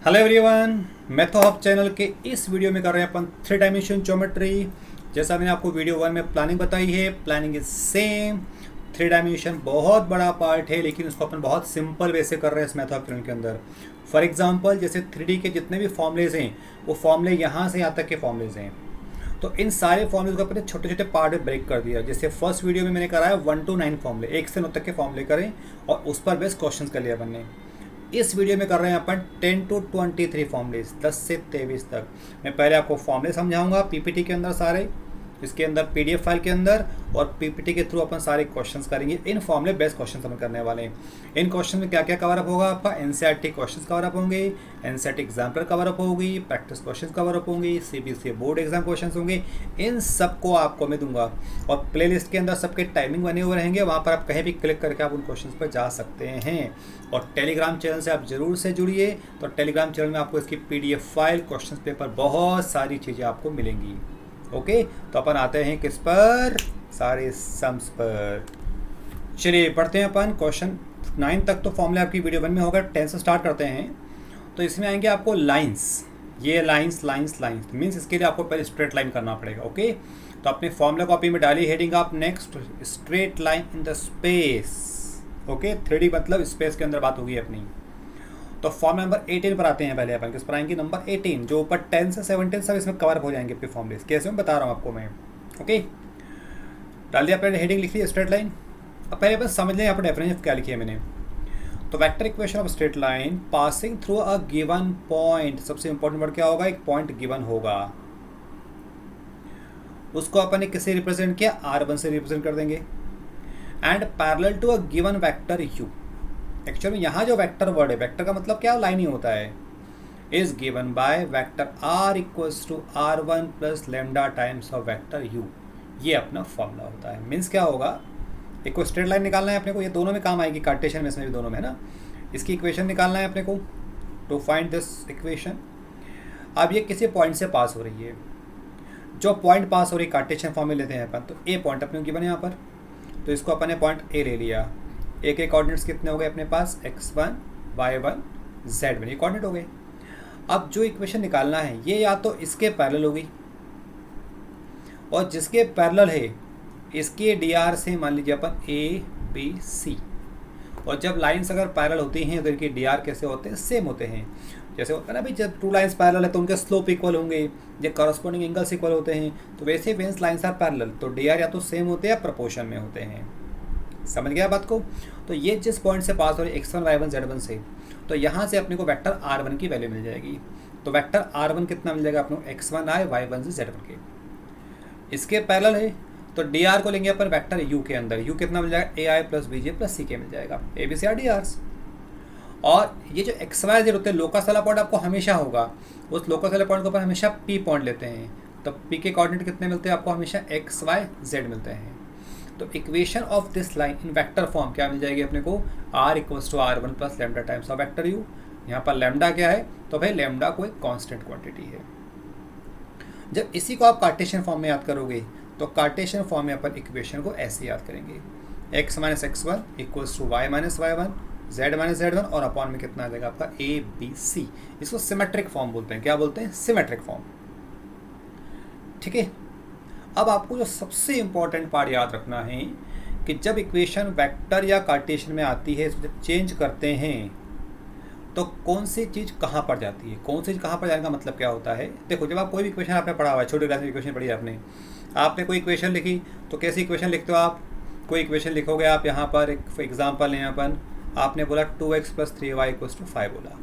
Hello everyone, मैथोहब channel के इस video में कर रहे हैं अपन 3 डायमेंशन ज्योमेट्री। जैसा मैंने आपको वीडियो 1 में प्लानिंग बताई है, प्लानिंग इज सेम। 3 डायमेंशन बहुत बड़ा पार्ट है, लेकिन उसको अपन बहुत सिंपल वे से कर रहे हैं इस मैथोहब चैनल के अंदर। फॉर एग्जांपल, जैसे 3D के जितने भी फॉर्मूलेज हैं, वो फॉर्मूले यहाँ से यहाँ तक के फॉर्मूलेज हैं। तो इन सारे फॉर्मूलेज को अपने छोटे छोटे पार्ट में ब्रेक कर दिया। जैसे फर्स्ट वीडियो में मैंने कराया 1 to 9 फॉर्मूले, 1 से 9 तक के फॉर्मूले करें और उस पर बेस्ट क्वेश्चन कर लिया अपन ने। इस वीडियो में कर रहे हैं अपन 10 to 23 फॉर्मूलेज, 10 से 23 तक। मैं पहले आपको फॉर्मूले समझाऊंगा पीपीटी के अंदर सारे, इसके अंदर पीडीएफ फाइल के अंदर, और पीपीटी के थ्रू अपन सारे क्वेश्चंस करेंगे। इन फॉर्मूले बेस्ट क्वेश्चन हम करने वाले हैं। इन क्वेश्चन में क्या क्या कवर अप होगा आपका? एनसीईआरटी क्वेश्चंस कवर अप होंगे, एनसीईआरटी एग्जाम्पल कवर अप होगी, प्रैक्टिस क्वेश्चन कवर अप होंगी, सीबीएसई बोर्ड एग्जाम क्वेश्चन होंगे। इन सबको आपको मैं दूंगा और प्लेलिस्ट के अंदर सबके टाइमिंग बने हुए रहेंगे। वहाँ पर आप कहीं भी क्लिक करके आप उन क्वेश्चन पर जा सकते हैं। और टेलीग्राम चैनल से आप जरूर से जुड़िए। तो टेलीग्राम चैनल में आपको इसकी पीडीएफ फाइल, क्वेश्चन पेपर, बहुत सारी चीज़ें आपको मिलेंगी। ओके, तो अपन आते हैं किस पर? सारे सम्स पर। चलिए पढ़ते हैं अपन क्वेश्चन 9 तक। तो फॉर्मूला आपकी वीडियो 1 में होगा। 10 से स्टार्ट करते हैं। तो इसमें आएंगे आपको लाइंस। ये लाइंस लाइंस लाइंस मीन्स इसके लिए आपको पहले स्ट्रेट लाइन करना पड़ेगा। ओके, तो अपने फॉर्मूला कॉपी में डाली हेडिंग आप next straight line in the space. Okay, 3D मतलब स्पेस के अंदर बात होगी अपनी। तो फॉर्म नंबर 18 पर आते हैं। पहले अपन किस पर आएंगे? नंबर 18, जो ऊपर 10 से 17 सब इसमें कवर हो जाएंगे पे फॉर्मूलेस। कैसे मैं बता रहा हूँ आपको मैं। ओके, डाल दिया अपने, हेडिंग लिख ली स्ट्रेट लाइन। अब पहले अपन समझ लें यहाँ पर डेफिनेशन क्या लिखी है मैंने। तो vector equation of straight line passing through a given point. सबसे इंपॉर्टेंट वर्ड क्या होगा? एक पॉइंट गिवन होगा, उसको अपन ने किससे रिप्रेजेंट किया? R1 से रिप्रेजेंट कर देंगे। And parallel to a given vector U। Actual में यहाँ जो वेक्टर वर्ड है, वेक्टर का मतलब क्या? लाइन ही होता है। Is given by vector R equals to R1 plus lambda times of vector U। ये अपना फॉर्मूला होता है। मीन्स क्या होगा? एक को स्ट्रेट लाइन निकालना है अपने को। ये दोनों में काम आएगी, कार्टेशियन में, इसमें भी दोनों में, है ना। इसकी इक्वेशन निकालना है अपने को टू फाइंड दिस इक्वेशन। अब ये किसी पॉइंट से पास हो रही है। जो पॉइंट पास हो रही कार्टेशियन फॉर्म में लेते हैं अपन। तो ए पॉइंट अपने को गिवन है यहाँ पर, तो इसको अपन ने पॉइंट ए ले लिया। ए के कोऑर्डिनेट्स कितने हो गए अपने पास? x1, y1, z1, ये कोऑर्डिनेट हो गए। अब जो इक्वेशन निकालना है, ये या तो इसके पैरेलल होगी, और जिसके पैरेलल है इसके dr से मान लीजिए अपन a b c। और जब लाइंस अगर पैरेलल होती हैं तो इनके dr कैसे होते हैं? सेम होते हैं। जैसे होता है ना भाई, जब 2 लाइंस पैरेलल है तो उनके स्लोप इक्वल होंगे, जब कॉरस्पॉन्डिंग एंगल्स इक्वल होते हैं। तो वैसे वेन्स लाइंस आर पैरेलल, तो dr या तो सेम होते हैं या प्रोपोर्शन में होते हैं। समझ गया बात को? तो ये जिस पॉइंट से पास हो रही है x1, y1, z1 से, तो यहाँ से अपने को वेक्टर R1 की वैल्यू मिल जाएगी। तो वेक्टर R1 कितना मिल जाएगा अपने को? x1i, y1 से z1 के। इसके पैरेलल है तो dr को लेंगे अपन वेक्टर u के अंदर। u कितना मिल जाएगा? ai plus bj plus ck मिल जाएगा। a b c r drs। और ये जो x y z होते हैं, लोकस वाला पॉइंट आपको हमेशा होगा। उस लोकस वाले पॉइंट को अपन हमेशा p पॉइंट लेते हैं। तो p के कोऑर्डिनेट कितने मिलते हैं आपको? हमेशा x y z मिलते हैं। तो equation of this line in vector form क्या मिल जाएगी अपने को? R equals to R1 plus lambda times of vector U। यहाँ पर लेमडा क्या है? तो भाई लेमडा कोई कांस्टेंट क्वांटिटी है। जब इसी को आप कार्टेशियन फॉर्म में याद करोगे, तो कार्टेशियन फॉर्म में अपन इक्वेशन को ऐसे याद करेंगे, x minus x1 equals to y minus y1, z minus z1, और अपॉन में कितना आ जाएगा आपका a b c। इसको सिमेट्रिक फॉर्म बोलते हैं। क्या बोलते हैं? Symmetric form. ठीक है। अब आपको जो सबसे इंपॉर्टेंट पार्ट याद रखना है कि जब इक्वेशन वेक्टर या कार्टेशियन में आती है, जब चेंज करते हैं तो कौन सी चीज़ कहाँ पर जाती है। कौन सी चीज़ कहाँ पर जाने का मतलब क्या होता है? देखो, जब आप कोई भी इक्वेशन आपने पढ़ा हुआ है, छोटी क्लास में इक्वेशन पढ़ी है आपने कोई इक्वेशन लिखी, तो कैसी इक्वेशन लिखते हो आप? कोई इक्वेशन लिखोगे आप, यहाँ पर एक एग्जाम्पल लें अपन, आपने बोला 2x plus 3y equals to 5 बोला,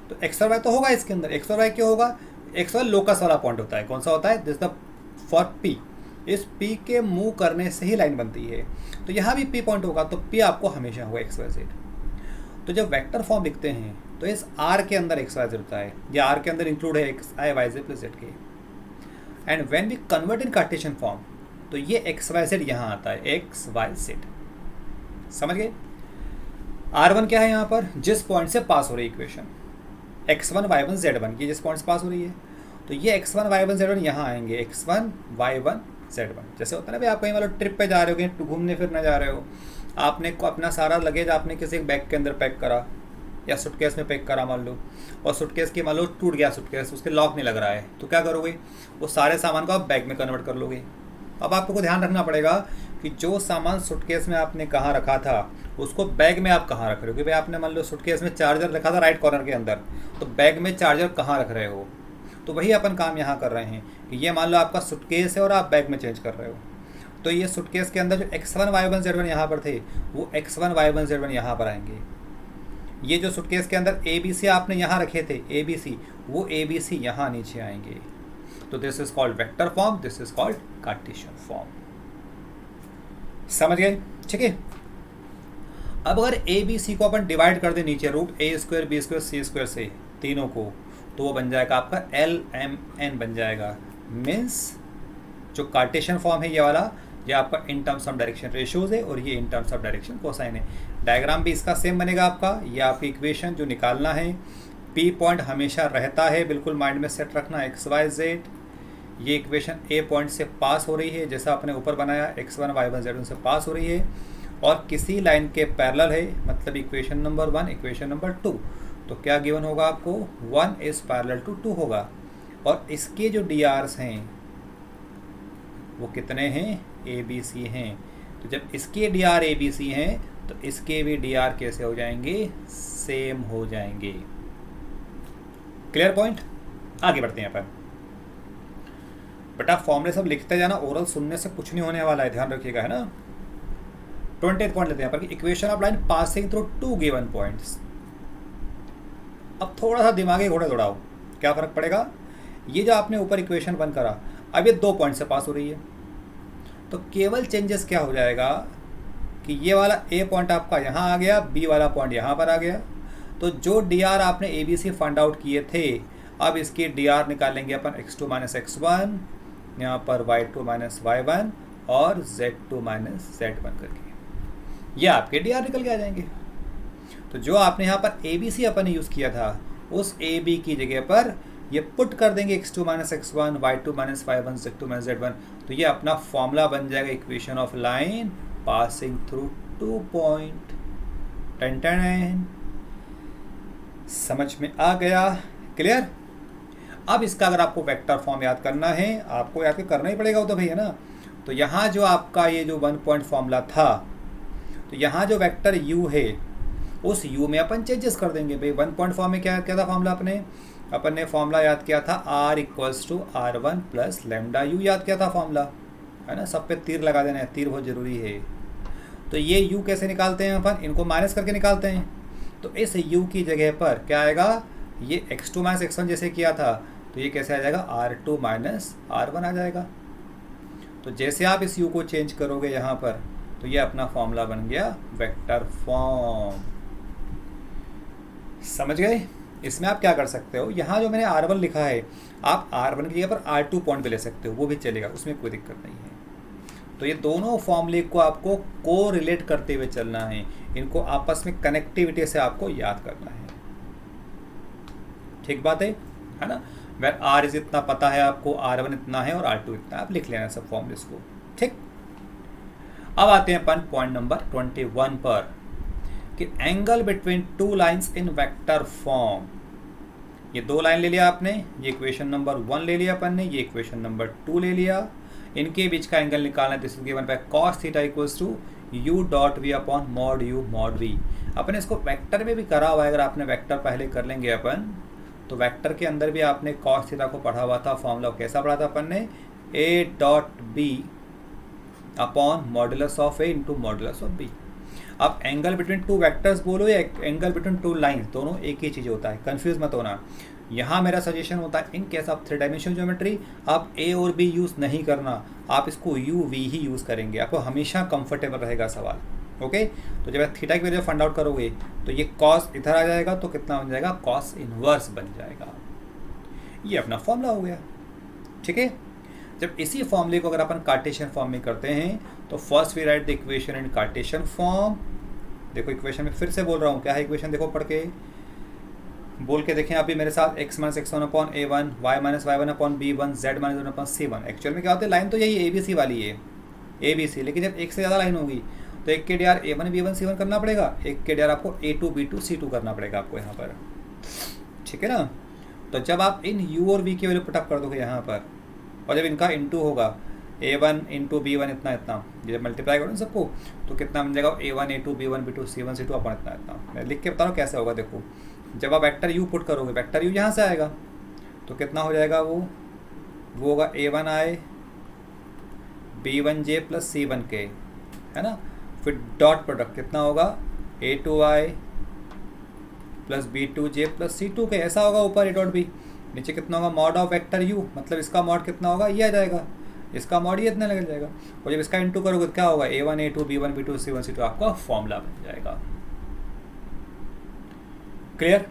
तो x और y तो होगा इसके अंदर। x और y क्यों होगा? x और लोकस वाला पॉइंट होता है। कौन सा होता है? This the for p। इस p के मूव करने से ही लाइन बनती है। तो यहाँ भी p पॉइंट होगा, तो p आपको हमेशा होगा x y z। तो जब वेक्टर फॉर्म लिखते हैं तो इस r के अंदर x y z होता है, या r के अंदर इंक्लूड है x i y z plus z के। And when we convert in Cartesian form, तो ये x y z यहाँ आता है, x y z। समझ गए? R1 क्या है यहाँ पर? जिस पॉइंट से पास हो रही इक्वेशन x1 y1 z1, ये जिस पॉइंट से पास हो रही है, तो ये x1 y1 z1 यहाँ आएंगे, x1 y1 z1। जैसे होता है ना भाई, आप कहीं मतलब ट्रिप पे जा रहे हो, घूमने फिरने जा रहे हो, आपने को अपना सारा लगेज आपने किसी बैग के अंदर पैक करा, या सूटकेस में पैक करा मान लो, और सूटकेस की मान लो टूट गया सूटकेस, उसके लॉक नहीं लग रहा है, तो क्या करोगे, वो सारे सामान को आप बैग में कन्वर्ट कर लोगे। अब आपको ध्यान रखना पड़ेगा कि जो सामान सूटकेस में आपने कहाँ रखा था उसको बैग में आप कहाँ रख रहे हो, कि भाई आपने मान लो सूटकेस में चार्जर रखा था राइट कॉर्नर के अंदर, तो बैग में चार्जर कहाँ रख रहे हो। तो वही अपन काम यहाँ कर रहे हैं कि ये मान लो आपका सूटकेस है और आप बैग में चेंज कर रहे हो, तो ये सूटकेस के अंदर जो x1 y1 z1 यहाँ पर थे वो x1 y1 z1 यहाँ पर आएंगे। ये जो सूटकेस के अंदर ABC आपने यहाँ रखे थे ABC, वो ABC यहाँ नीचे आएंगे। तो this is called vector form, this is called Cartesian form. समझ गए? ठीक है। अब अगर ABC को अपन डिवाइड कर दे नीचे रूट a² b² c² से तीनों को, तो वो बन जाएगा आपका LMN बन जाएगा। मीन्स जो कार्टेशियन फॉर्म है ये वाला, ये आपका in terms of direction ratios है और ये in terms of direction cosine है। डायग्राम भी इसका सेम बनेगा आपका। ये आपकी इक्वेशन जो निकालना है, P पॉइंट हमेशा रहता है, बिल्कुल माइंड में सेट रखना, XYZ। ये इक्वेशन A पॉइंट से पास हो रही है, जैसा आपने ऊपर बनाया x1 y1 z1 से पास हो रही है, और किसी लाइन के पैरेलल है, मतलब इक्वेशन नंबर 1 इक्वेशन नंबर 2। तो क्या गिवन होगा आपको, 1 इज पैरेलल टू 2 होगा। और इसके जो DRs हैं वो कितने हैं, ABC हैं। तो जब इसके DR ABC हैं तो इसके भी DR कैसे हो जाएंगे, सेम हो जाएंगे। Clear point? आगे बढ़ते हैं अपन। बेटा फॉर्मूले सब लिखते जाना, ओरल सुनने से कुछ नहीं होने वाला है, ध्यान रखिएगा, है ना। 20th पॉइंट लेते हैं पर, equation of line passing through 2 given points. अब थोड़ा सा दिमागी घोड़े दौड़ाओ, क्या फर्क पड़ेगा। ये जो आपने ऊपर इक्वेशन बन करा, अब ये 2 पॉइंट से पास हो रही है, तो केवल चेंजेस क्या हो जाएगा कि ये वाला A पॉइंट आपका यहाँ आ गया, B वाला पॉइंट यहाँ पर आ गया। तो जो DR आपने ABC फाइंड आउट किए थे, अब इसकी DR निकालेंगे अपन x2 - x1, यहाँ पर y2 - y1 और z2 - z1 करके ये आपके DR निकल के आ जाएंगे। तो जो आपने यहाँ पर ABC अपन ने यूज़ किया था, उस AB की जगह पर ये पुट कर देंगे x2 - x1, y2 - y1, z2 - z1। तो ये अपना फॉर्मूला बन जाएगा equation of line passing through 2 point. Ten समझ में आ गया? क्लियर? अब इसका अगर आपको वेक्टर फॉर्म याद करना है, आपको याद करना ही पड़ेगा वो तो भाई, है ना। तो यहाँ जो आपका ये जो 1 पॉइंट फॉर्मूला था, तो यहाँ जो वेक्टर u है उस u में अपन चेंजेस कर देंगे भाई। 1 पॉइंट फॉर्म में क्या था फॉर्मूला, अपन ने फॉर्मूला याद किया था r = r1 + λu याद किया था फॉर्मूला, है ना। सब पे तीर लगा देना है, तीर बहुत ज़रूरी है। तो ये u कैसे निकालते हैं अपन, इनको माइनस करके निकालते हैं। तो इस u की जगह पर क्या आएगा, ये x2 - x1 जैसे किया था, तो ये कैसे आ जाएगा, r2 - r1 आ जाएगा। तो जैसे आप इस u को चेंज करोगे यहाँ पर, तो ये अपना फॉर्मूला बन गया वेक्टर फॉर्म। समझ गए? इसमें आप क्या कर सकते हो, यहाँ जो मैंने r1 लिखा है, आप r1 की जगह पर r2 पॉइंट पे ले सकते हो, वो भी चलेगा, उसमें कोई दिक्कत नहीं है। तो ये दोनों फॉर्मूले को आपको को रिलेट करते हुए चलना है, इनको आपस में कनेक्टिविटी से आपको याद करना है। ठीक बात है ना। वह r इज इतना पता है आपको, r1 इतना है और r2 इतना, आप लिख लेना सब फॉर्मूलेस को। ठीक। अब आते हैं अपन पॉइंट नंबर 21 पर, कि angle between 2 lines in vector form. ये 2 लाइन ले लिया आपने, ये इक्वेशन नंबर 1 ले लिया अपन ने, ये इक्वेशन नंबर 2 ले लिया। इनके बीच का एंगल निकालना है, this is given bye cos θ = u.v upon mod u mod v। अपन इसको वेक्टर में भी करा हुआ है, अगर आपने वेक्टर पहले कर लेंगे अपन, तो वेक्टर के अंदर भी आपने cos θ को पढ़ा हुआ था। फॉर्मूला कैसा पढ़ा था अपन ने, a.b upon modulus of a into modulus of b। अब एंगल बिटवीन 2 वेक्टर्स बोलो या एंगल बिटवीन 2 लाइंस, दोनों एक ही चीज़ होता है, कंफ्यूज मत होना। यहाँ मेरा सजेशन होता है, in case of 3 dimension geometry आप a और b यूज़ नहीं करना, आप इसको u v ही यूज़ करेंगे, आपको हमेशा कंफर्टेबल रहेगा सवाल। ओके। तो जब थीटा की वैल्यू फाइंड आउट करोगे, तो ये cos इधर आ जाएगा, तो कितना बन जाएगा, cos इनवर्स बन जाएगा। ये अपना फॉर्मूला हो गया। ठीक है। जब इसी फॉर्मूले को अगर अपन कार्टेशियन फॉर्म में करते हैं, तो first we write the equation in Cartesian form. देखो इक्वेशन में फिर से बोल रहा हूँ, क्या है इक्वेशन, देखो पढ़ के बोल के देखें आप भी मेरे साथ, x - x1 upon a1, y - y1 upon b1, z - z1 upon c1। Actual में क्या होता है, लाइन तो यही ABC वाली है, ABC, लेकिन जब एक से ज़्यादा लाइन होगी तो एक के D R A1 B1 C1 करना पड़ेगा, एक के डी आर आपको A2 B2 C2 करना पड़ेगा आपको यहाँ पर, ठीक है ना। तो जब आप इन U और V की वैल्यू पुटअप कर दोगे यहाँ पर, और जब इनका इनटू होगा A1 इंटू B1 इतना इतना, ये मल्टीप्लाई करो सबको तो कितना मिल जाएगा, A1 A2 B1 B2 C1 C2 अपन इतना इतना। मैं लिख के बता रहा हूँ कैसे होगा। देखो जब आप वेक्टर U पुट करोगे, वेक्टर U यहाँ से आएगा तो कितना हो जाएगा, वो होगा A1I B1J प्लस C1K, है ना। फिर डॉट प्रोडक्ट कितना होगा, A2I plus B2J plus C2K, ऐसा होगा ऊपर A डॉट B, नीचे कितना होगा मॉड ऑफ वेक्टर U, मतलब इसका मॉड कितना होगा, ये आ जाएगा, इसका मॉड ये इतना लग जाएगा, और जब इसका इंटू करोगे तो क्या होगा, A1 A2 B1 B2 C1 C2 आपका फॉर्मूला बन जाएगा। क्लियर।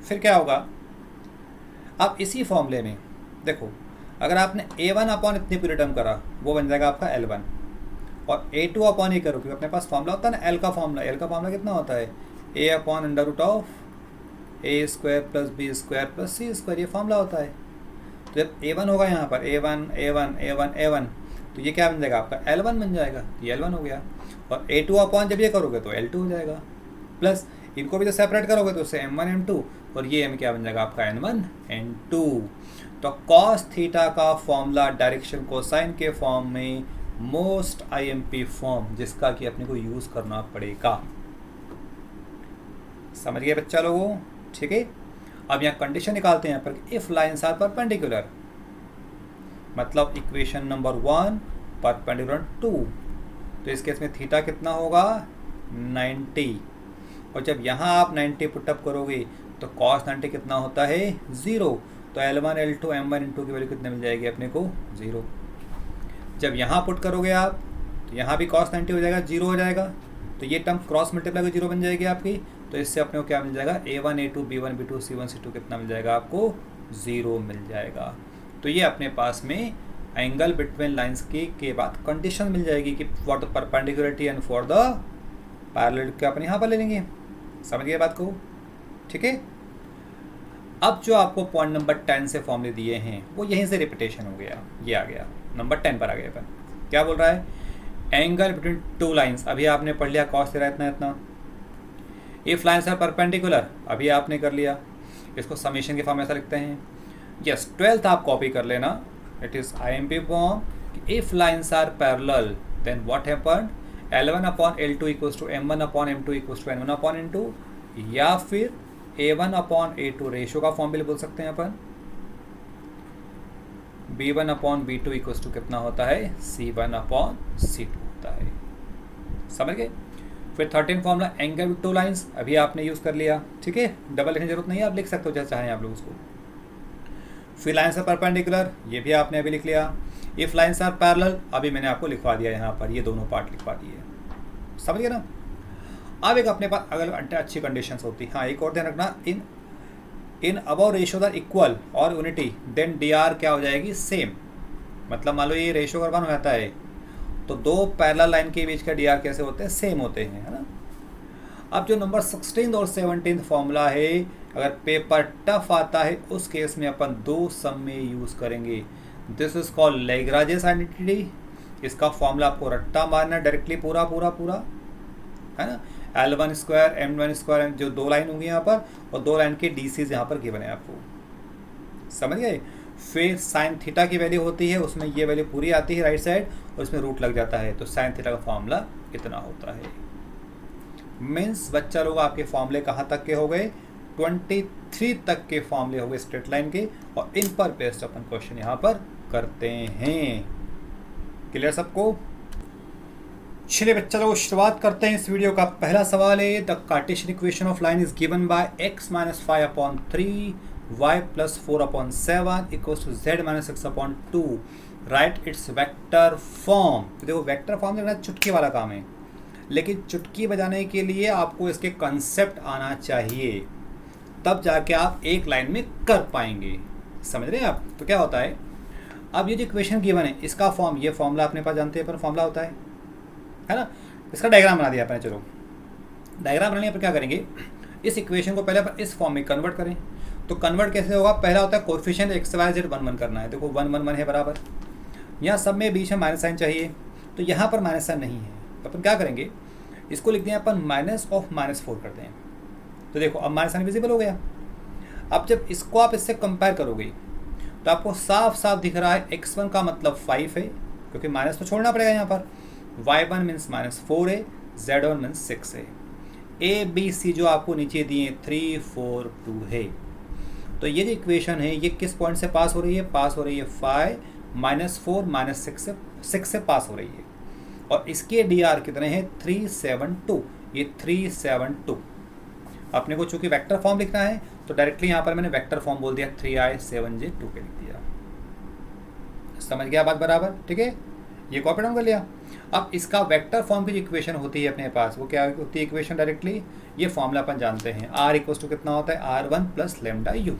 फिर क्या होगा, अब इसी फॉर्मूले में देखो, अगर आपने A1 अपॉन इतनी पूरी टर्म करा वो बन जाएगा आपका L1, और A2 अपॉन ये करो, क्योंकि अपने पास फॉर्मूला होता है ना L का फॉर्मूला, L का फॉर्मूला कितना होता है, A upon under root of A square plus B square plus C square, ये फॉर्मूला होता है। तो जब A1 होगा यहाँ पर A1 A1 A1 A1, तो ये क्या बन जाएगा आपका L1 बन जाएगा, ये L1 हो गया। और A2 अपॉन जब ये करोगे तो L2 हो जाएगा, प्लस इनको भी तो सेपरेट करोगे तो उससे M1 M2, और ये M क्या बन जाएगा आपका N1 N2। तो cos थीटा का फॉर्मूला डायरेक्शन कोसाइन के फॉर्म में मोस्ट IMP फॉर्म, जिसका कि अपने को यूज करना पड़ेगा। समझ गए बच्चा लोगों, ठीक है। अब यहाँ कंडीशन निकालते हैं पर, इफ लाइन्स आर परपेंडिकुलर, मतलब इक्वेशन नंबर 1 परपेंडिकुलर 2, तो इस केस में थीटा कितना होगा 90, और जब यहाँ आप 90 पुटअप करोगे तो cos 90 कितना होता है 0, तो L1 L2 M1 M2 की वैल्यू कितने मिल जाएगी अपने को 0। जब यहाँ पुट करोगे आप तो यहाँ भी cos 90 हो जाएगा, 0 हो जाएगा, तो ये टर्म क्रॉस मल्टीप्लाई को 0 बन जाएगी आपकी, तो इससे अपने को क्या मिल जाएगा A1 A2 B1 B2 C1 C2 कितना मिल जाएगा आपको 0 मिल जाएगा। तो ये अपने पास में एंगल बिटवीन लाइंस की के बाद कंडीशन मिल जाएगी कि for the perpendicularity and for the parallel के अपन यहाँ पर ले लेंगे। समझ गए बात को, ठीक है। अब जो आपको पॉइंट नंबर 10 से फॉर्मूले दिए हैं वो यहीं से रिपीटेशन हो गया, ये आ गया नंबर 10 पर आ गया अपन। क्या बोल रहा है, एंगल बिटवीन टू लाइंस, अभी आपने पढ़ लिया cos थीटा इतना इतना। इफ लाइंस आर परपेंडिकुलर, अभी आपने कर लिया, इसको समेशन के फॉर्म में ऐसा लिखते हैं। यस 12th आप कॉपी कर लेना, इट इज IMP फॉर्म। If lines are parallel then what happened, L1 upon L2 equals to M1 upon M2 equals to N1 upon N2, या फिर A1 अपॉन A2 रेशियो का फॉर्म भी बोल सकते हैं अपन, B1 upon B2 equals to कितना होता है C1 अपॉन C2 होता है। समझ गए। फिर 13 formula angle with two lines, अभी आपने यूज़ कर लिया, ठीक है, डबल लिखने की जरूरत नहीं है, आप लिख सकते हो जैसे चाहें आप लोग उसको। फिर लाइंस आर परपेंडिकुलर, ये भी आपने अभी लिख लिया। इफ लाइंस आर पैरेलल, अभी मैंने आपको लिखवा दिया यहाँ पर, ये दोनों पार्ट लिखवा दिए, समझ गए ना। अब एक अपने पास अगर अच्छी कंडीशंस होती, हाँ एक और ध्यान रखना, in above ratios are equal और यूनिटी देन DR क्या हो जाएगी सेम, मतलब मान लो ये रेशियो अगर 1 रहता है तो दो पैरेलल लाइन के बीच का DR कैसे होते हैं, सेम होते हैं, है ना। अब जो नंबर 16 और 17 फॉर्मूला है, अगर पेपर टफ आता है उस केस में अपन दो सम में यूज़ करेंगे। This is called Lagrange's identity, इसका फॉर्मूला आपको रट्टा मारना डायरेक्टली पूरा पूरा पूरा, है ना। L1 स्क्वायर M1 स्क्वायर, जो दो लाइन होंगी यहाँ पर, और दो लाइन के DCs यहाँ पर गिवन है आपको, समझ गए। फिर साइन थीटा की वैल्यू होती है, उसमें ये वैल्यू पूरी आती है राइट साइड, और उसमें रूट लग जाता है, तो साइन थीटा का फॉर्मूला इतना होता है। मीन्स बच्चा लोग आपके फॉर्मूले कहाँ तक के हो गए, 23 तक के फॉर्मूले हो गए स्ट्रेट लाइन के, और इन पर बेस्ड अपन क्वेश्चन यहाँ पर करते हैं। क्लियर सबको। चलिए बच्चा लोग शुरुआत करते हैं इस वीडियो का। पहला सवाल है, the Cartesian equation of line is given by x minus 5/3 y plus 4/7 equals to z minus 6/2, right it's vector form. तो देखो वेक्टर फॉर्म देखना चुटकी वाला काम है, लेकिन चुटकी बजाने के लिए आपको इसके कंसेप्ट आना चाहिए, तब जाके आप एक लाइन में कर पाएंगे, समझ रहे हैं आप। तो क्या होता है, अब ये जो इक्वेशन गिवन है इसका फॉर्म, ये फॉर्मूला अपने पास जानते हैं पर फॉर्मूला होता है ना। इसका डायग्राम बना दिया अपने, चलो डायग्राम बनाने पर क्या करेंगे, इस इक्वेशन को पहले अपन इस फॉर्म में कन्वर्ट करें। तो कन्वर्ट कैसे होगा, पहला होता है कोएफिशिएंट x y z 1 1 करना है। देखो 1 1 1 है बराबर, यहाँ सब में बीच में माइनस साइन चाहिए, तो यहाँ पर माइनस साइन नहीं है, तो अपन क्या करेंगे, इसको लिख दें अपन -(-4) कर दें। तो देखो अब माइनस साइन विजिबल हो गया। अब जब इसको आप इससे कंपेयर करोगे तो आपको साफ साफ दिख रहा है x1 का मतलब 5 है, क्योंकि माइनस तो छोड़ना पड़ेगा यहाँ पर, y1 मीन्स -4 है, z1 मीन्स 6 है, a b c जो आपको नीचे दिए 3 4 2 है। तो ये जो इक्वेशन है ये किस पॉइंट से पास हो रही है, पास हो रही है 5 -4 -6 से पास हो रही है। और इसके डी आर कितने हैं, 372, ये 372। अपने को चूंकि वेक्टर फॉर्म लिखना है तो डायरेक्टली यहाँ पर मैंने वेक्टर फॉर्म बोल दिया, 3i7j2 के लिख दिया। समझ गया बात बराबर, ठीक है, ये कॉपी डाउन कर लिया। अब इसका वेक्टर फॉर्म की जो इक्वेशन होती है अपने पास, वो क्या होती है इक्वेशन, डायरेक्टली ये फॉर्मूला अपन जानते हैं, r इक्वल्स टू कितना होता है, r1 + λu।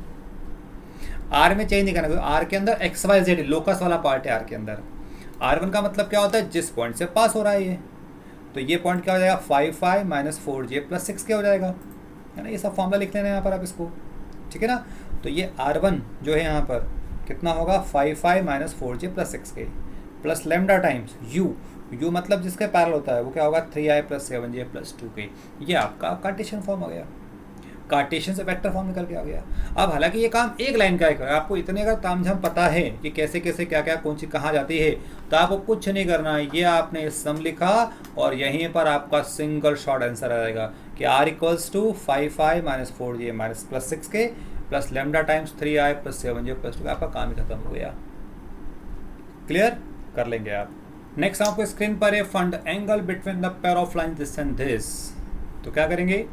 r में चेंज नहीं करना, क्योंकि r के अंदर xyz लोकस वाला पार्ट है, r के अंदर r1 का मतलब क्या होता है, जिस पॉइंट से पास हो रहा है ये, तो ये पॉइंट क्या हो जाएगा, 5 -4j + 6 क्या हो जाएगा, है ना। ये सब फॉर्मूला लिख लेना यहाँ पर आप इसको, ठीक है ना। तो ये r1 जो है यहाँ पर कितना होगा, 5 -4j + 6k plus lambda times u मतलब जिसके पैरेलल होता है वो क्या होगा, 3i + 7j + 2k। ये आपका कार्टेशियन फॉर्म हो गया, कार्टेशियन से वेक्टर फॉर्म निकल के आ गया। अब हालांकि ये काम एक लाइन का है, आपको इतने अगर तामझाम पता है कि कैसे कैसे क्या क्या कौन सी कहाँ जाती है, तो आपको कुछ नहीं करना है, ये आपने सम लिखा और यहीं पर आपका सिंगल शॉर्ट आंसर आ जाएगा कि r equals to 5i -4j + 6k plus lambda times 3i + 7j + 2k। आपका काम ही खत्म हो गया। क्लियर कर लेंगे आप। नेक्स्ट आपको स्क्रीन पर है, find angle between the pair of line this and this. तो क्या करेंगे,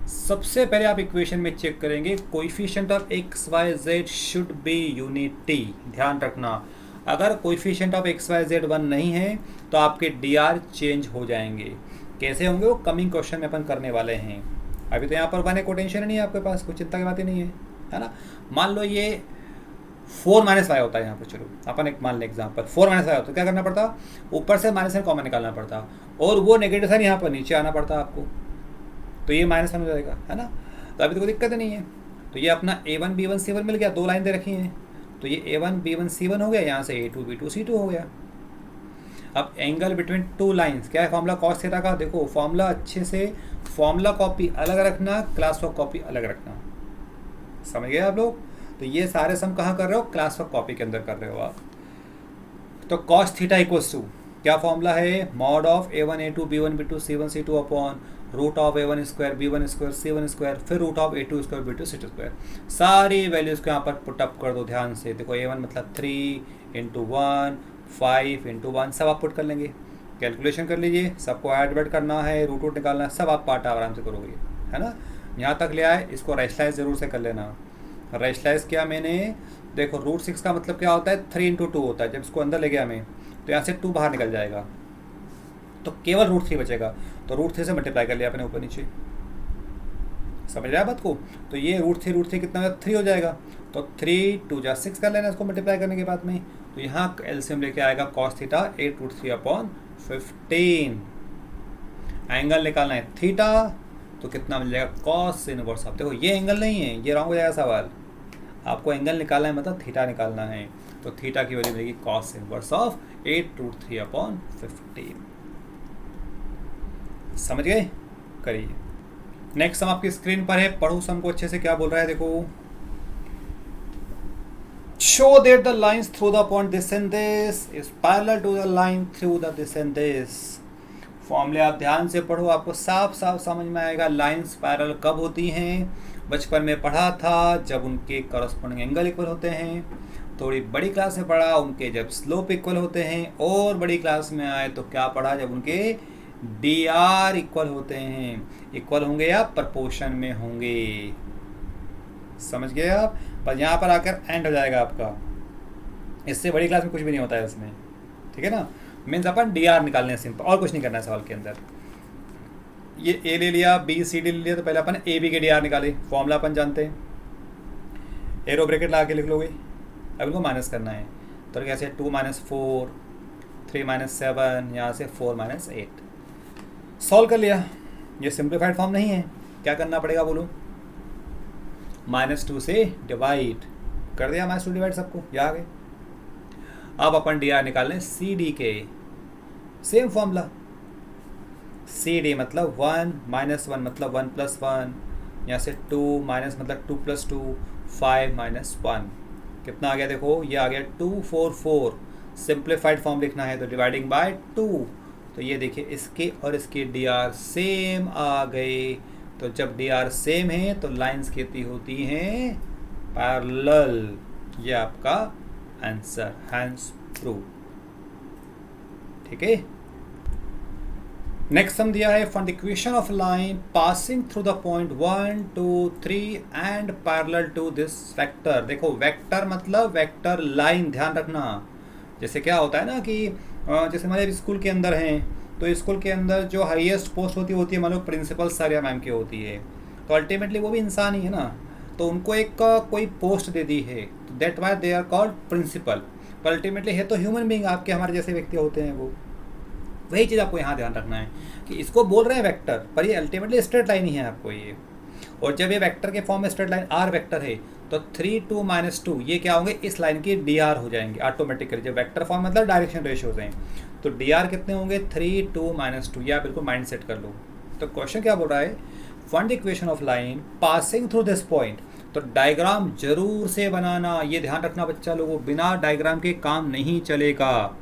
सबसे पहले आप इक्वेशन में चेक करेंगे coefficient of X Y Z should be unity. ध्यान रखना, अगर coefficient of X Y Z 1 नहीं है तो आपके डी आर चेंज हो जाएंगे। कैसे होंगे वो कमिंग क्वेश्चन में अपन करने वाले हैं। अभी तो यहाँ पर 1 है, कोटेंशन नहीं है आपके पास, कोई चिंता की बात ही नहीं है ना। मान लो ये 4 - y होता है यहाँ पर, चलो अपन एक मान लें एग्जाम्पल, 4 - y होता है, क्या करना पड़ता, ऊपर से माइनस साइन कॉमन निकालना पड़ता और वो नेगेटिव साइन यहाँ पर नीचे आना पड़ता आपको, तो ये -1 हो जाएगा, है ना। तो अभी तो कोई दिक्कत नहीं है। तो ये अपना a1 b1 c1 मिल गया, 2 लाइन दे रखी हैं, तो ये a1 b1 c1 हो गया, यहाँ से a2 b2 c2 हो गया। अब एंगल बिटवीन 2 लाइंस क्या है, फॉर्मूला कॉस थीटा का। देखो फॉर्मूला अच्छे से, फॉर्मूला कॉपी अलग रखना, क्लास वर्क कॉपी अलग रखना, समझ गए आप लोग। तो ये सारे सम कहाँ कर रहे हो, क्लास वर्क कॉपी के अंदर कर रहे हो आप। तो कॉस थीटा इक्वल्स टू क्या फॉर्मूला है, mod of a1 a2 b1 b2 c1 c2 upon root of a1 square b1 square c1 square फिर root of a2 square b2 c2 square. सारी वैल्यूज़ को यहाँ पर पुटअप कर दो ध्यान से। देखो a1 मतलब 3 × 1 5 × 1 सब आप पुट कर लेंगे, कैलकुलेशन कर लीजिए, सबको ऐड बैड करना है, रूट निकालना है, सब आप पार्ट आराम से करोगे, है ना। यहाँ तक ले आए, इसको रेशलाइज ज़रूर से कर लेना। रेशलाइज किया मैंने, देखो √6 का मतलब क्या होता है, 3 × 2 होता है। जब इसको अंदर ले गया मैं तो यहाँ से 2 बाहर निकल जाएगा, तो केवल √3 बचेगा, तो √3 से मल्टीप्लाई कर लिया अपने ऊपर नीचे, समझ रहे हैं बात को। तो ये √3 कितना होगा, 3 हो जाएगा, तो 3 × 2 = 6 कर लेना इसको मल्टीप्लाई करने के बाद में। तो यहाँ एलसीएम लेके आएगा cos थीटा 8√3/15। एंगल निकालना है थीटा, तो कितना मिल जाएगा, cos इनवर्स ऑफ। देखो ये एंगल नहीं है, ये रॉन्ग हो जाएगा सवाल, आपको एंगल निकालना है मतलब थीटा निकालना है। तो थीटा की वैल्यू मिलेगी cos इनवर्स ऑफ 8√3/15। समझ गए, करिए। नेक्स्ट सम आपकी स्क्रीन पर है, पढ़ो सम को अच्छे से, क्या बोल रहा है देखो। Show that the lines through the point this and this is parallel to the line through the this and this. फॉर्मूले आप ध्यान से पढ़ो, आपको साफ साफ समझ में आएगा लाइंस पैरेलल कब होती हैं। बचपन में पढ़ा था जब उनके करस्पॉन्डिंग एंगल इक्वल होते हैं, थोड़ी बड़ी क्लास में पढ़ा उनके जब स्लोप इक्वल होते हैं, और बड़ी क्लास में आए तो क्या पढ़ा, जब उनके डी आर इक्वल होते हैं, इक्वल होंगे या प्रपोर्शन में होंगे। समझ गए आप। पर यहाँ पर आकर एंड हो जाएगा आपका, इससे बड़ी क्लास में कुछ भी नहीं होता है इसमें, ठीक है ना। मीन्स अपन डी आर निकालने हैं सिंपल, और कुछ नहीं करना है सवाल के अंदर। ये ए ले लिया, बी सी डी ले लिया, तो पहले अपन ए बी के डी आर निकाले, फॉर्मूला अपन जानते हैं, एरो ब्रैकेट लगा के लिख लोगे। अब इनको माइनस करना है, तो कैसे 2 - 4 3 - 7, यहाँ से 4 - 8 सॉल्व कर लिया। ये सिंप्लीफाइड फॉर्म नहीं है, क्या करना पड़ेगा बोलो, -2 से डिवाइड कर दिया, -2 डिवाइड सबको, यहाँ आ गए। अब अपन डी आर निकाल लें सी डी के, सेम फॉर्मूला, सी डी मतलब 1 माइनस 1 मतलब 1 प्लस 1, यहाँ से 2 माइनस मतलब 2 प्लस 2, 5 माइनस 1 कितना आ गया, देखो ये आ गया 244। सिंप्लीफाइड फॉर्म लिखना है तो डिवाइडिंग बाय 2, तो ये देखिए इसके और इसके डी आर सेम आ गए। तो जब डी आर सेम है तो लाइंस कितनी होती हैं, पैरेलल। ये आपका आंसर, हैंस प्रूव। ठीक है। नेक्स्ट सम दिया है, find the equation of line passing through the point 1 2 3 and parallel to this vector. देखो वेक्टर मतलब वेक्टर लाइन, ध्यान रखना। जैसे क्या होता है ना कि जैसे हमारे स्कूल के अंदर हैं, तो स्कूल के अंदर जो हाईएस्ट पोस्ट होती है मान लो प्रिंसिपल सर या मैम की होती है, तो अल्टीमेटली वो भी इंसान ही है ना, तो उनको एक कोई पोस्ट दे दी है, तो that why they are called principal. तो अल्टीमेटली है तो ह्यूमन बीइंग, आपके हमारे जैसे व्यक्ति होते हैं वो। वही चीज़ आपको यहाँ ध्यान रखना है कि इसको बोल रहे हैं वेक्टर, पर ये अल्टीमेटली स्ट्रेट लाइन ही है आपको ये। और जब ये वेक्टर के फॉर्म में स्ट्रेट लाइन आर वेक्टर है, तो 3 2 माइनस 2 ये क्या होंगे, इस लाइन के डी आर हो जाएंगे ऑटोमेटिकली। जब वेक्टर फॉर्म मतलब डायरेक्शन रेशियोज हैं, तो डी आर कितने होंगे, 3 2 माइनस 2। ये आप बिल्कुल माइंड सेट कर लो। तो क्वेश्चन क्या बोल रहा है, find the equation of line passing through this point. तो डायग्राम जरूर से बनाना, ये ध्यान रखना बच्चा लोगों, बिना डायग्राम के काम नहीं चलेगा,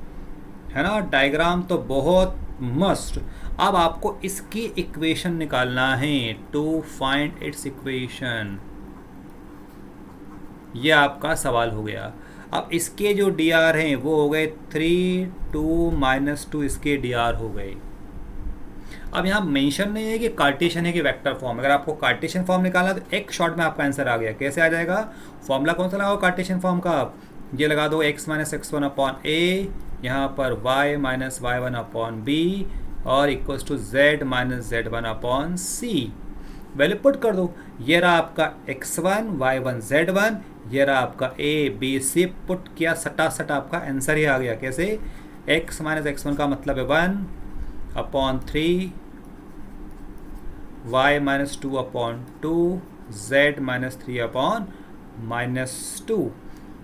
है ना। डायग्राम तो बहुत मस्ट। अब आपको इसकी इक्वेशन निकालना है, टू फाइंड इट्स इक्वेशन। ये आपका सवाल हो गया। अब इसके जो डी आर हैं वो हो गए 3 2 माइनस 2, इसके डी आर हो गए। अब यहाँ मेंशन नहीं है कि कार्टेशियन है कि वेक्टर फॉर्म। अगर आपको कार्टेशियन फॉर्म निकालना तो एक शॉट में आपका आंसर आ गया। कैसे आ जाएगा, फॉर्मूला कौन सा लगाओ कार्टेशियन फॉर्म का, ये लगा दो x माइनस x1 अपॉन ए, यहाँ पर y minus y1 upon B, और equals to z minus z1 upon C. Value put कर दो, ये रहा आपका x1 y1 z1, ये रहा आपका a b c, पुट किया सटा सट आपका आंसर ही आ गया। कैसे, x माइनस x1 का मतलब है 1 upon 3, y minus 2 upon 2, z minus 3 upon minus 2।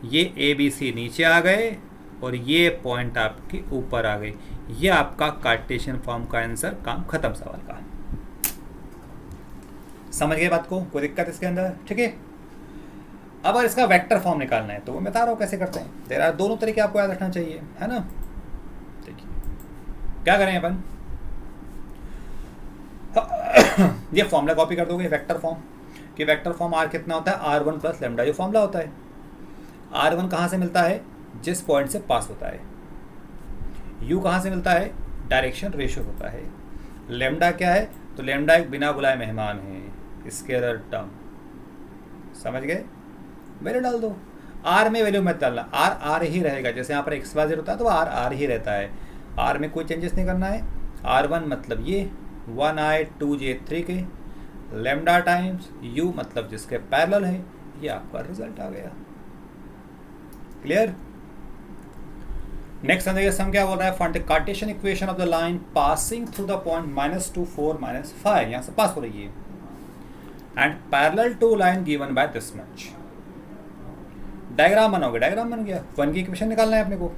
ये ए बी सी नीचे आ गए और ये पॉइंट आपके ऊपर आ गए। ये आपका कार्टेशियन फॉर्म का आंसर, काम खत्म सवाल का। समझ गए बात को, कोई दिक्कत इसके अंदर, ठीक है। अब अगर इसका वेक्टर फॉर्म निकालना है तो मैं बता रहा हूँ कैसे करते हैं। देर आर दोनों तरीके आपको याद रखना चाहिए, है ना। देखिए क्या करें अपन, ये फॉर्मूला कॉपी कर दोगे वेक्टर फॉर्म कि वेक्टर फॉर्म आर कितना होता है, R1 प्लस लेमडा, जो फॉर्मूला होता है। R1 कहाँ से मिलता है, जिस पॉइंट से पास होता है। U कहाँ से मिलता है, डायरेक्शन रेशियो होता है। लेमडा क्या है, तो लेमडा एक बिना बुलाए मेहमान है, स्केलर टर्म। समझ गए, वैल्यू डाल दो। R में वैल्यू मत डालना, R ही रहेगा। जैसे यहाँ पर XYZ होता है तो R ही रहता है, R में कोई चेंजेस नहीं करना है। R1 मतलब ये 1i 2j 3 के, लेमडा टाइम्स U मतलब जिसके पैरेलल है। ये आपका रिजल्ट आ गया। क्लियर। नेक्स्ट सम क्या बोल रहा है, find the Cartesian equation of the line passing through the point -2 4 -5, यहाँ से पास हो रही है, and parallel to line given by this much. Diagram बनाओगे, डायग्राम बन गया। 1 की इक्वेशन निकालना है अपने को,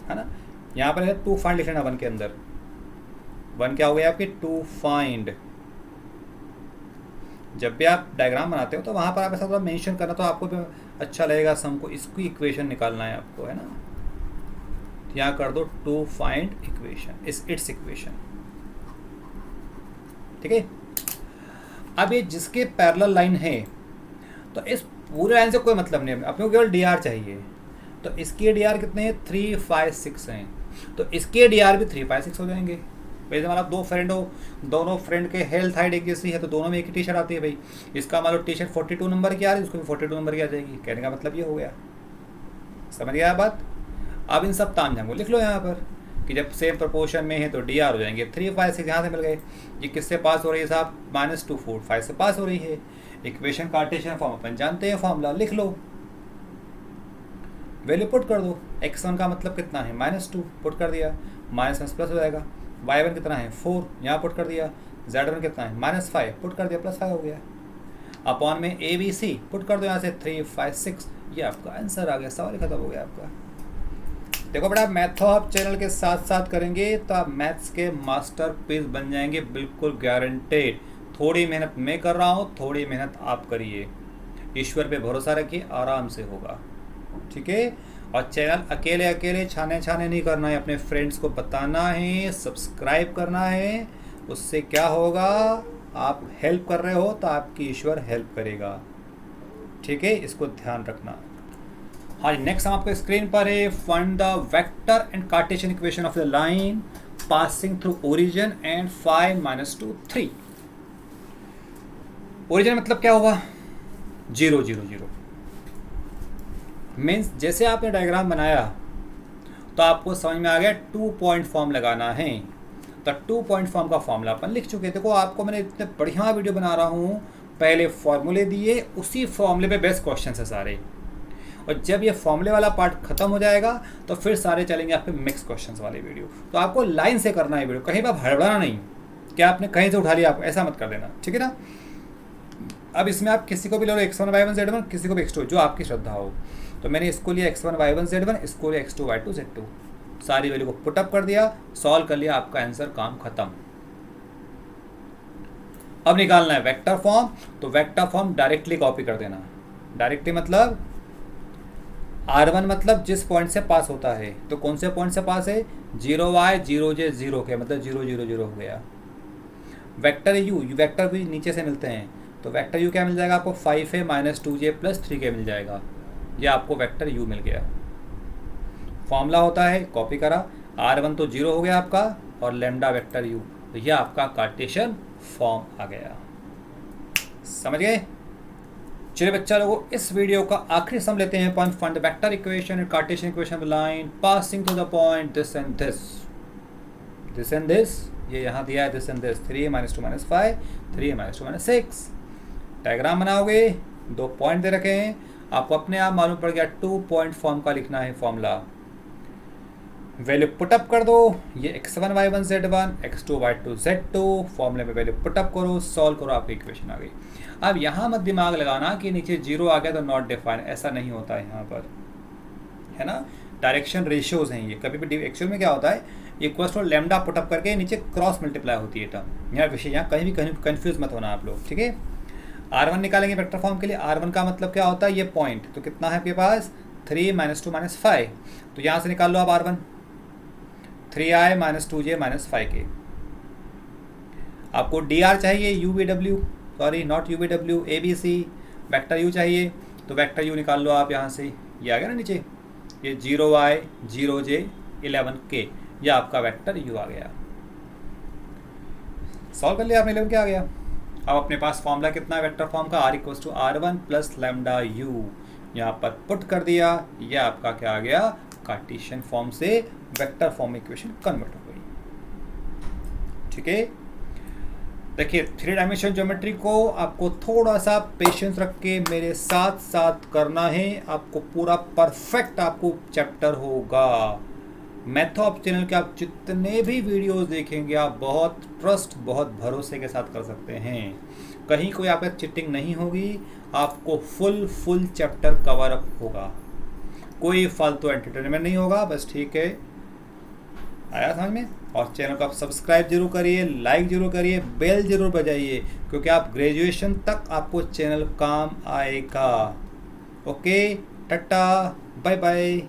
है ना। यहाँ पर है टू फाइंड लिख लेना 1 के अंदर। 1 क्या हो गया आपकी, टू फाइंड। जब भी आप डायग्राम बनाते हो तो वहाँ पर आप ऐसा थोड़ा मेंशन करना, तो आपको भी अच्छा लगेगा। सम को इसकी इक्वेशन निकालना है आपको, है ना। यहाँ कर दो to find equation, it's equation, ठीक है। अब ये जिसके पैरेलल लाइन है, तो इस पूरे लाइन से कोई मतलब नहीं है, अपने को केवल डी आर चाहिए। तो इसके डी आर कितने हैं, 3 5 6 हैं, तो इसके डी आर भी 3 5 6 हो जाएंगे। वैसे मान लो 2 फ्रेंड हो, दोनों फ्रेंड के हेल्थ हाइट एक जैसी है, तो दोनों में एक ही टी शर्ट आती है भाई। इसका मान लो टी शर्ट 42 नंबर की आ रही है, उसको भी 42 नंबर की आ जाएगी। कहने का मतलब ये हो गया, समझ गया बात। अब इन सब तामझाम को लिख लो यहाँ पर कि जब सेम प्रोपोर्शन में है तो डी आर हो जाएंगे। 3 5 6 यहाँ से मिल गए। ये किससे पास हो रही है साहब, -2 4 5 से पास हो रही है। इक्वेशन कार्टेशियन फॉर्म अपन जानते हैं, फॉर्मूला लिख लो, वैल्यू पुट कर दो। x1 का मतलब कितना है, -2, पुट कर दिया, माइनस प्लस हो जाएगा। y1 कितना है 4, यहाँ पुट कर दिया। z1 कितना है -5, पुट कर दिया, +5 हो गया। अपॉन में ABC पुट कर दो यहाँ से 3 5 6, ये आपका आंसर आ गया। सवाल खत्म हो गया आपका। देखो बेटा, मैथो आप चैनल के साथ साथ करेंगे तो आप मैथ्स के मास्टर पीस बन जाएंगे, बिल्कुल गारंटेड। थोड़ी मेहनत मैं कर रहा हूँ, थोड़ी मेहनत आप करिए, ईश्वर पे भरोसा रखिए, आराम से होगा, ठीक है। और चैनल अकेले अकेले छाने छाने नहीं करना है, अपने फ्रेंड्स को बताना है, सब्सक्राइब करना है। उससे क्या होगा, आप हेल्प कर रहे हो तो आपकी ईश्वर हेल्प करेगा, ठीक है, इसको ध्यान रखना। हाँ, नेक्स्ट हम आपको स्क्रीन पर है, find the vector and Cartesian equation of the line passing through origin and 5 - 2 3। Origin मतलब क्या हुआ, 0 0 0। मीन्स जैसे आपने डायग्राम बनाया तो आपको समझ में आ गया 2 पॉइंट फॉर्म लगाना है। तो 2 पॉइंट फॉर्म का फॉर्मूला अपन लिख चुके थे। देखो, आपको मैंने इतने बढ़िया वीडियो बना रहा हूँ, पहले फॉर्मूले दिए, उसी फॉर्मूले पे बेस्ट क्वेश्चन है सारे। और जब ये फॉर्मूले वाला पार्ट खत्म हो जाएगा तो फिर सारे चलेंगे आपके मिक्स क्वेश्चंस वाले वीडियो। तो आपको लाइन से करना है वीडियो, कहीं पर हड़बड़ाना नहीं, क्या आपने कहीं से उठा लिया, आप ऐसा मत कर देना, ठीक है ना। अब इसमें आप किसी को भी ले लो x1 y1 z1, किसी को भी x2, जो आपकी श्रद्धा हो। तो मैंने इसको लिया x1 y1 z1, इसको लिया x2 y2 z2, सारी वैल्यू को पुटअप कर दिया, सॉल्व कर लिया, आपका आंसर, काम खत्म। अब निकालना है वेक्टर फॉर्म। तो वेक्टर फॉर्म डायरेक्टली कॉपी कर देना। डायरेक्टली मतलब R1 मतलब जिस पॉइंट से पास होता है, तो कौन से पॉइंट से पास है, 0y 0j 0 के, मतलब 0 0 0 हो गया। वेक्टर u, वेक्टर भी नीचे से मिलते हैं, तो वेक्टर u क्या मिल जाएगा आपको, 5a - 2j + 3k मिल जाएगा। ये आपको वेक्टर u मिल गया। फॉर्मूला होता है, कॉपी करा, R1 तो 0 हो गया आपका, और लैम्डा वेक्टर u, तो यह आपका कार्टेशियन फॉर्म आ गया। समझ गए। चलिए बच्चा लोगों, इस वीडियो का आखिरी सम लेते हैं अपन। Find the vector equation and Cartesian equation of the line passing through the point this and this. This and this, ये यहाँ दिया है, दिस एंड दिस, 3 - 2 - 5, 3 - 2 - 6। डायग्राम बनाओगे, 2 पॉइंट दे रखे हैं, आपको अपने आप मालूम पड़ गया 2 पॉइंट फॉर्म का लिखना है फॉर्मूला। वैल्यू पुटअप कर दो, ये x1 y1 z1, x2 y2 z2, फॉर्मूले में वैल्यू पुटअप करो, सॉल्व करो, आपकी इक्वेशन आ गई। अब यहाँ मत दिमाग लगाना कि नीचे 0 आ गया तो नॉट डिफाइन, ऐसा नहीं होता है यहाँ पर, है ना। डायरेक्शन रेशियोज हैं ये, कभी भी एक्चुअल में क्या होता है, इक्वल्स टू लैम्डा पुटअप करके नीचे क्रॉस मल्टीप्लाई होती है टर्म। यहाँ विषय, यहाँ कहीं भी कन्फ्यूज मत होना आप लोग, ठीक है। R1 निकालेंगे वेक्टर फॉर्म के लिए। R1 का मतलब क्या होता है, ये पॉइंट, तो कितना है आपके पास, 3 - 2 - 5, तो यहाँ से निकाल लो आप R1, 3i - 2j - 5k। आपको dr चाहिए, UVW, sorry not UVW, ABC, vector u चाहिए, तो वेक्टर u निकाल लो आप यहाँ से, ये आ गया ना नीचे, ये 0y 0j 11k, ये आपका वेक्टर u आ गया। सॉल्व कर लिया आपने, 11 क्या आ गया। अब अपने पास फॉर्मूला कितना है वेक्टर फॉर्म का, r = R1 + लैम्डा u, यहाँ पर पुट कर दिया, ये आपका क्या आ गया, कार्टेशियन फॉर्म से वेक्टर फॉर्म इक्वेशन कन्वर्ट हो गई, ठीक है। देखिए, 3 डायमेंशन ज्योमेट्री को आपको थोड़ा सा पेशेंस रख के मेरे साथ साथ करना है, आपको पूरा परफेक्ट आपको चैप्टर होगा। मैथो ऑफ चैनल के आप जितने भी वीडियोस देखेंगे, आप बहुत ट्रस्ट, बहुत भरोसे के साथ कर सकते हैं। कहीं कोई आपका चिटिंग नहीं होगी, आपको फुल चैप्टर कवर अप होगा, कोई फालतू एंटरटेनमेंट नहीं होगा, बस, ठीक है। आया समझ में। और चैनल को आप सब्सक्राइब जरूर करिए, लाइक जरूर करिए, बेल जरूर बजाइए, क्योंकि आप ग्रेजुएशन तक आपको चैनल काम आएगा। Okay, tata, bye bye.